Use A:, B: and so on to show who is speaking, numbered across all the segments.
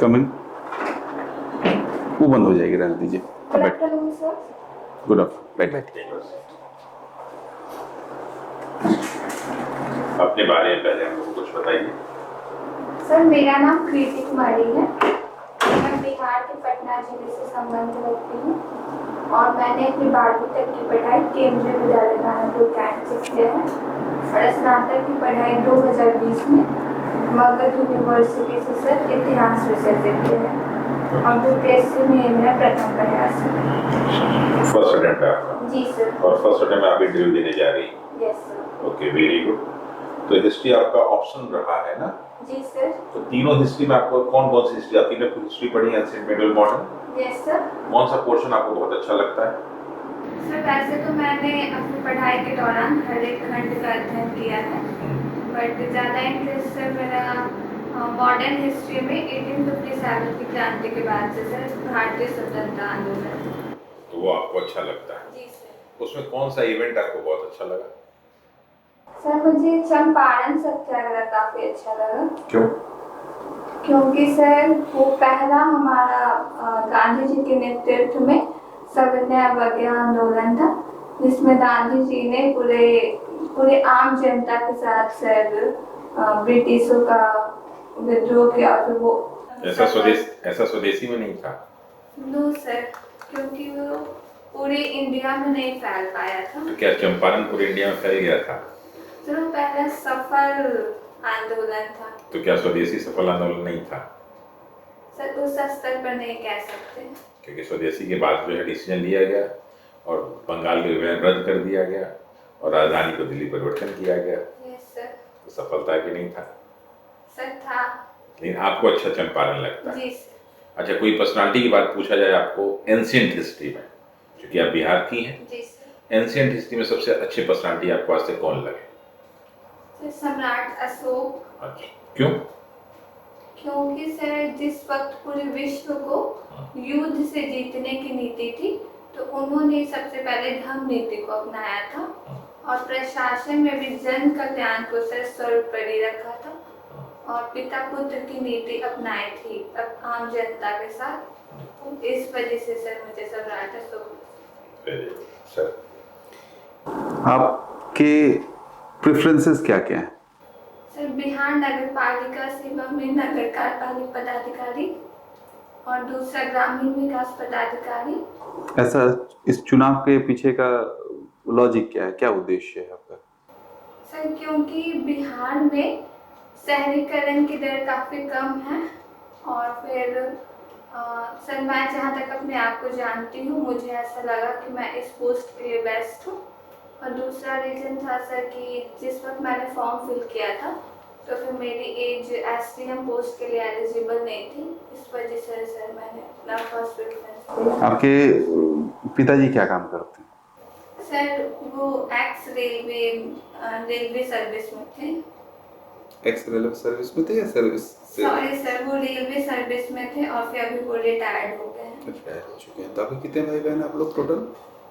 A: कम इन। वो बंद हो जाएगी, रहने दीजिए। बैठ। गुड आफ्टरनून, बैठ।
B: अपने बारे में पहले हमको कुछ बताइए।
C: सर, मेरा नाम कृति कुमारी है। मैं बिहार के पटना जिले से संबंध रखती हूँ और मैंने अपनी 12वीं तक की पढ़ाई केंद्रीय विद्यालय कानपुर कैंट से किया है और स्नातक की पढ़ाई 2020 में मगध यूनिवर्सिटी से सर इतिहास विषय से किया है और यूपीएससी में मेरा प्रथम प्रयास है।
B: फर्स्ट अटेम्प्ट है आपका?
C: जी सर।
B: और फर्स्ट अटेम्प्ट में आप इंटरव्यू देने जा रही हैं?
C: Yes sir.
B: Okay, very good. तो हिस्ट्री आपका ऑप्शन रहा है ना?
C: जी सर।
B: तो तीनों हिस्ट्री में आपको कौन कौन सी हिस्ट्री आती है? हिस्ट्री पढ़ी है, ancient, middle, modern?
C: Yes sir.
B: कौन सा पोर्शन आपको बहुत अच्छा लगता है?
C: सर, वैसे तो मैंने अपनी पढ़ाई के दौरान हर एक खंड का अध्ययन किया है, बट ज़्यादा इंटरेस्ट सर मेरा मॉडर्न हिस्ट्री में 1857 की क्रांति के बाद से सर भारतीय स्वतंत्रता आंदोलन।
B: तो वो आपको अच्छा लगता है?
C: जी सर।
B: उसमें कौन सा इवेंट आपको बहुत अच्छा लगा?
C: सर, मुझे चंपारण सत्याग्रह काफ़ी अच्छा लगा।
B: क्यों?
C: क्योंकि सर वो पहला हमारा गांधी जी के नेतृत्व में सविनय अवज्ञा आंदोलन था, जिसमें गांधी जी ने पूरे आम जनता के साथ सर ब्रिटिशों का विद्रोह किया। फिर वो
B: ऐसा स्वदेशी में नहीं था?
C: नो सर, क्योंकि वो पूरे इंडिया में नहीं फैल पाया था।
B: तो क्या चंपारण पूरे इंडिया में फैल गया था?
C: सर, वो पहला सफल आंदोलन था।
B: तो क्या स्वदेशी सफल आंदोलन नहीं था?
C: सर, उस स्तर पर नहीं कह सकते,
B: क्योंकि स्वदेशी के बाद जो है डिसीजन लिया गया और बंगाल के विभाजन रद्द कर दिया गया और राजधानी को दिल्ली परिवर्तन किया गया।
C: Yes sir.
B: तो सफलता कि नहीं था?
C: सर था।
B: लेकिन आपको अच्छा चंपारण लगता है?
C: जी सर।
B: अच्छा, कोई पर्सनालिटी की बात पूछा जाए आपको एंशिएंट हिस्ट्री में, क्योंकि आप बिहार की हैं,
C: जी सर।
B: एंशिएंट हिस्ट्री में सबसे अच्छे पर्सनालिटी आपको आज से कौन लगे?
C: सर, सम्राट अशोक।
B: अच्छा, क्यों?
C: क्योंकि सर जिस वक्त पूरे विश्व को युद्ध से जीतने की नीति थी, तो उन्होंने सबसे पहले धर्म नीति को अपनाया था और प्रशासन में भी जन कल्याण को सर सर्वोपरि रखा था और पिता पुत्र की नीति अपनाई थी अब आम जनता के साथ। इस वजह से सर मुझे सम्राट अशोक।
B: सर,
A: आपके प्रेफरेंसेस क्या क्या हैं?
C: सर, बिहार नगर पालिका सेवा में नगर कार्यपालिक पदाधिकारी और दूसरा ग्रामीण विकास पदाधिकारी।
A: ऐसा इस चुनाव के पीछे का लॉजिक क्या है, क्या उद्देश्य है आपका?
C: सर, क्योंकि बिहार में शहरीकरण की दर काफ़ी कम है और फिर सर मैं जहाँ तक अपने आप को जानती हूँ, मुझे ऐसा लगा कि मैं इस पोस्ट के लिए बेस्ट हूँ। और दूसरा रीज़न था सर कि जिस वक्त मैंने फॉर्म फिल किया था तो फिर मेरी एज एसडीएम पोस्ट के लिए एलिजिबल नहीं थी, इस वजह से सर मैंने अपना फर्स्ट प्रेफरेंस दिया।
A: आपके पिताजी क्या काम करते हैं?
C: सर, वो एक्स रेलवे सर्विस में थे।
D: एक्स रेलवे सर्विस में थे या सर्विस से?
C: सॉरी सर, वो रेलवे सर्विस में थे और फिर अभी वो रिटायर्ड हो गए हैं।
D: रिटायर हो चुके हैं। तो अभी कितने भाई बहन आप लोग टोटल?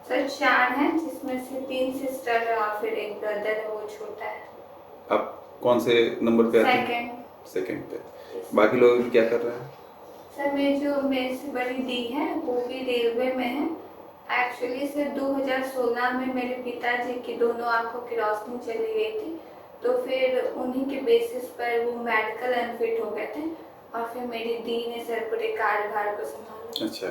C: सर 4 हैं, जिसमें से 3 सिस्टर है और फिर एक ब्रदर है, वो छोटा है।
D: आप कौन से नंबर पे आते हैं?
C: सेकंड।
D: सेकंड पे। बाकी लोग क्या कर रहे हैं?
C: सर, मेरे से बड़ी दी है वो भी रेलवे में है। एक्चुअली सर 2016 में मेरे पिताजी की दोनों आंखों की रोशनी चली गई थी, तो फिर उन्हीं के बेसिस पर वो मेडिकल अनफिट हो गए थे और फिर मेरी दी ने सर पूरे कार्यभार को संभाला।
D: अच्छा,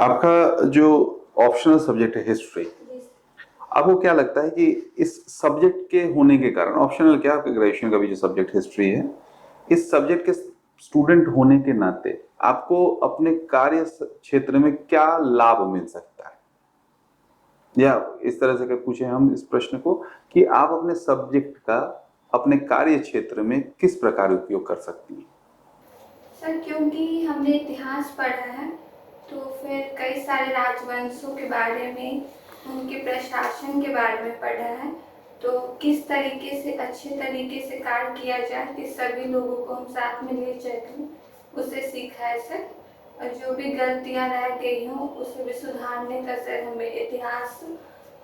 A: आपका जो ऑप्शनल सब्जेक्ट है हिस्ट्री, आपको क्या लगता है कि इस सब्जेक्ट के होने के कारण, ऑप्शनल क्या, आपके ग्रेजुएशन का भी जो सब्जेक्ट हिस्ट्री है, इस सब्जेक्ट के स्टूडेंट होने के नाते आपको अपने कार्य क्षेत्र में क्या लाभ मिल सकता है? या इस तरह से अगर पूछे हम इस प्रश्न को कि आप अपने सब्जेक्ट का अपने कार्य क्षेत्र में किस प्रकार उपयोग कर सकती हैं?
C: सर, क्योंकि हमने इतिहास पढ़ा है तो फिर कई सारे राजवंशों के बारे में, उनके प्रशासन के बारे में पढ़ा है, तो किस तरीके से अच्छे तरीके से कार्य किया जाए कि सभी लोगों को हम साथ में ले चलें, उसे सीखा है सर। और जो भी गलतियां रह गई हों उसे भी सुधारने का सर हमें इतिहास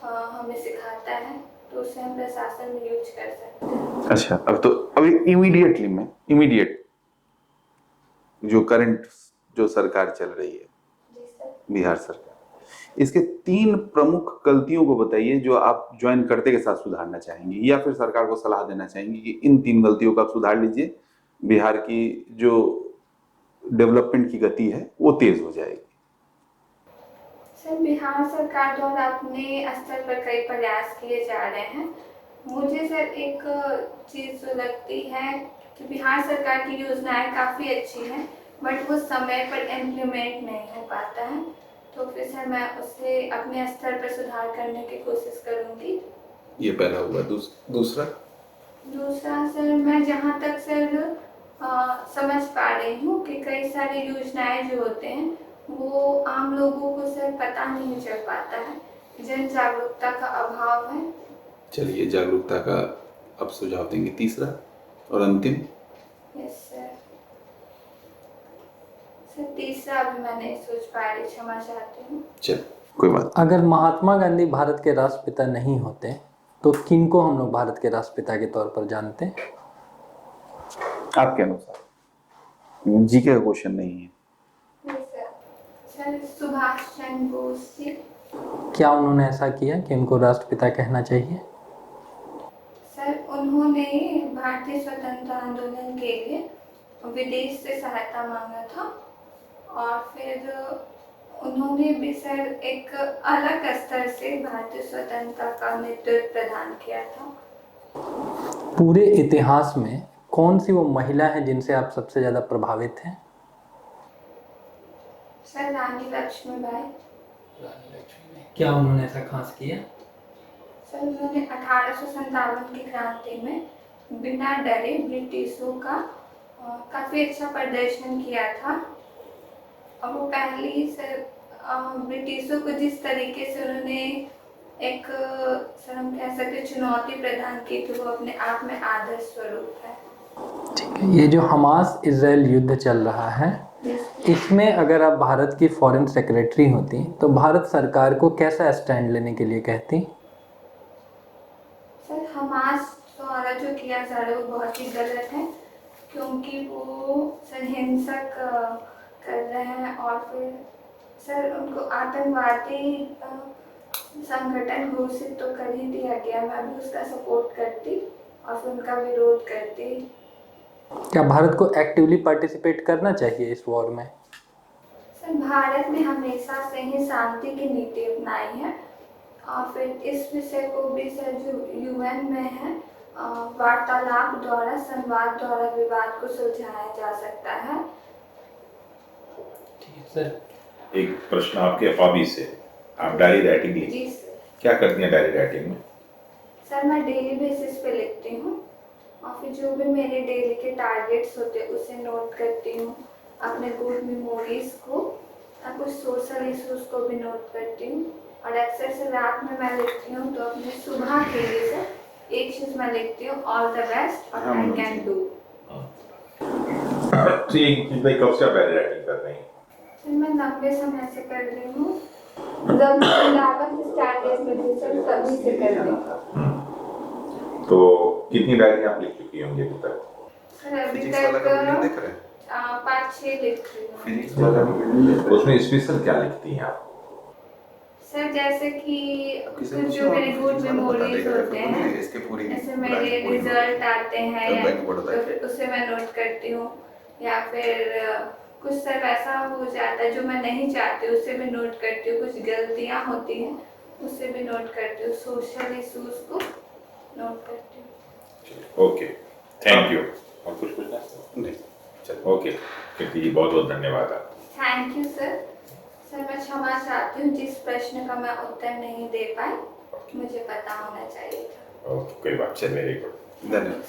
C: हमें सिखाता है, तो उसे हम प्रशासन में यूज कर सकते हैं।
A: अच्छा, अब तो अभी इमीडिएट जो करंट जो सरकार चल रही है,
C: जी सर।
A: बिहार सरकार, इसके 3 प्रमुख गलतियों को बताइए जो आप ज्वाइन करते के साथ सुधारना चाहेंगी, या फिर सरकार को सलाह देना चाहेंगी कि इन 3 गलतियों को आप सुधार लीजिए, बिहार की जो डेवलपमेंट की गति है वो तेज हो जाएगी।
C: सर, बिहार सरकार द्वारा अपने स्तर पर कई प्रयास किए जा रहे हैं। मुझे सर एक चीज़ जो लगती है कि बिहार सरकार की योजनाएं काफ़ी अच्छी हैं, बट वो समय पर इम्प्लीमेंट नहीं हो पाता है। तो फिर सर मैं उसे अपने स्तर पर सुधार करने की कोशिश करूँगी।
D: ये पहला हुआ। दूसरा
C: दूसरा सर, मैं जहाँ तक सर समझ पा रही हूँ कि कई सारी योजनाएं जो होते हैं वो आम लोगों को सर पता नहीं चल पाता है, जन जागरूकता का अभाव है।
D: चलिए, जागरूकता का अब सुझाव देंगे। तीसरा और अंतिम।
C: Yes sir. सर तीसरा अभी मैं नहीं सोच पा रही, क्षमा चाहती हूँ।
D: चल,
A: कोई बात
E: अगर महात्मा गांधी भारत के राष्ट्रपिता नहीं होते तो किनको हम लोग भारत के राष्ट्रपिता के तौर पर जानते?
A: आपके अनुसार, जीके का क्वेश्चन नहीं है।
C: Yes sir. Sir Subhash Chandra Bose ji.
E: क्या उन्होंने ऐसा किया कि उनको राष्ट्रपिता कहना चाहिए?
C: सर उन्होंने भारतीय स्वतंत्रता आंदोलन के लिए विदेश से सहायता मांगा था, और फिर उन्होंने भी सर एक अलग स्तर से भारतीय स्वतंत्रता का नेतृत्व प्रदान किया था।
E: पूरे इतिहास में कौन सी वो महिला है जिनसे आप सबसे ज़्यादा प्रभावित हैं?
C: सर रानी लक्ष्मीबाई।
E: क्या उन्होंने ऐसा खास किया?
C: सर उन्होंने 1857 की क्रांति में बिना डरे ब्रिटिशों का काफ़ी अच्छा प्रदर्शन किया था, और वो पहली सर ब्रिटिशों को जिस तरीके से उन्होंने एक सर हम कह सकते चुनौती प्रदान की थी, वो अपने आप में आदर्श स्वरूप है।
E: ठीक है, ये जो हमास इजराइल युद्ध चल रहा है, इसमें अगर आप भारत की फॉरेन सेक्रेटरी होती तो भारत सरकार को कैसा स्टैंड लेने के लिए कहती?
C: सर हमास द्वारा जो किया जा रहा है वो बहुत ही गलत है, क्योंकि वो सर हिंसक कर रहे हैं, और फिर सर उनको आतंकवादी संगठन घोषित तो कर ही दिया गया। मैं भी उसका सपोर्ट करती और फिर उनका विरोध करती।
E: क्या भारत को एक्टिवली पार्टिसिपेट करना चाहिए इस वॉर में?
C: सर भारत ने हमेशा से ही शांति की नीति अपनाई है, और फिर इस विषय को भी सर जो यूएन में है वार्तालाप द्वारा, संवाद द्वारा विवाद को सुलझाया जा सकता है।
E: ठीक है सर।
B: एक प्रश्न आपके हॉबी से, आप डायरी राइटिंग
C: जी
B: लिखती
C: सर।
B: क्या करती हैं डायरी राइटिंग में?
C: सर मैं डेली बेसिस पे लिखती हूँ, और फिर जो भी मेरे डेली के टारगेट्स होते हैं उसे नोट करती हूँ, अपने गुड मेमोरीज को और कुछ सोशल इश्यूज को भी नोट करती हूँ। और अक्सर से रात में मैं लिखती हूँ, तो अपने सुबह के लिए सर एक चीज़ मैं लिखती हूँ, ऑल द बेस्ट और आई कैन डू।
B: ठीक, कब से आप डायरी राइटिंग कर रही हैं?
C: सर मैं लंबे समय से कर रही हूँ, जब मैं 11th स्टैंडर्ड में थी सर तभी से कर रही हूँ।
B: तो कितनी डायरी आप लिख चुकी होंगी अभी तक?
C: सर अभी
D: फिजिक्स वाला का वीडियो देख
C: तक
D: रहे हैं?
C: 5-6 लिख रही हूँ।
D: फिजिक्स वाला का वीडियो देख रहे हैं?
B: उसमें स्पेशल क्या लिखती हैं आप?
C: सर जैसे कि
D: किसी
C: कुछ
D: पूछो,
C: जो मेरे
D: आप
C: गुड
D: फिजिक्स वाला बता
C: मेमोरीज
D: देगा,
C: होते
D: बोलेंगे,
C: हैं,
D: इसके पूरी
C: जैसे
D: ब्रांच
C: मेरे
D: पूरी
C: रिजल्ट आते हैं
D: तब
C: या
D: बैंक बोर्ड
C: तो
D: होता है।
C: फिर उसे मैं नोट करती हूँ, या फिर कुछ सर वैसा हो जाता है जो मैं नहीं चाहती उसे भी नोट करती हूँ, कुछ गलतियाँ होती हैं उसे भी नोट करती हूँ, सोशल इश्यूज को नोट करती हूँ।
B: Okay, thank you. और कुछ पूछना है?
D: नहीं, चल।
B: ओके, कीर्ति जी बहुत बहुत धन्यवाद आप।
C: Thank you sir. सर मैं क्षमा चाहती हूँ जिस प्रश्न का मैं उत्तर नहीं दे पाई, मुझे पता होना चाहिए था।
B: ओके, कोई बात, चलिए, वेरी गुड।
D: धन्यवाद।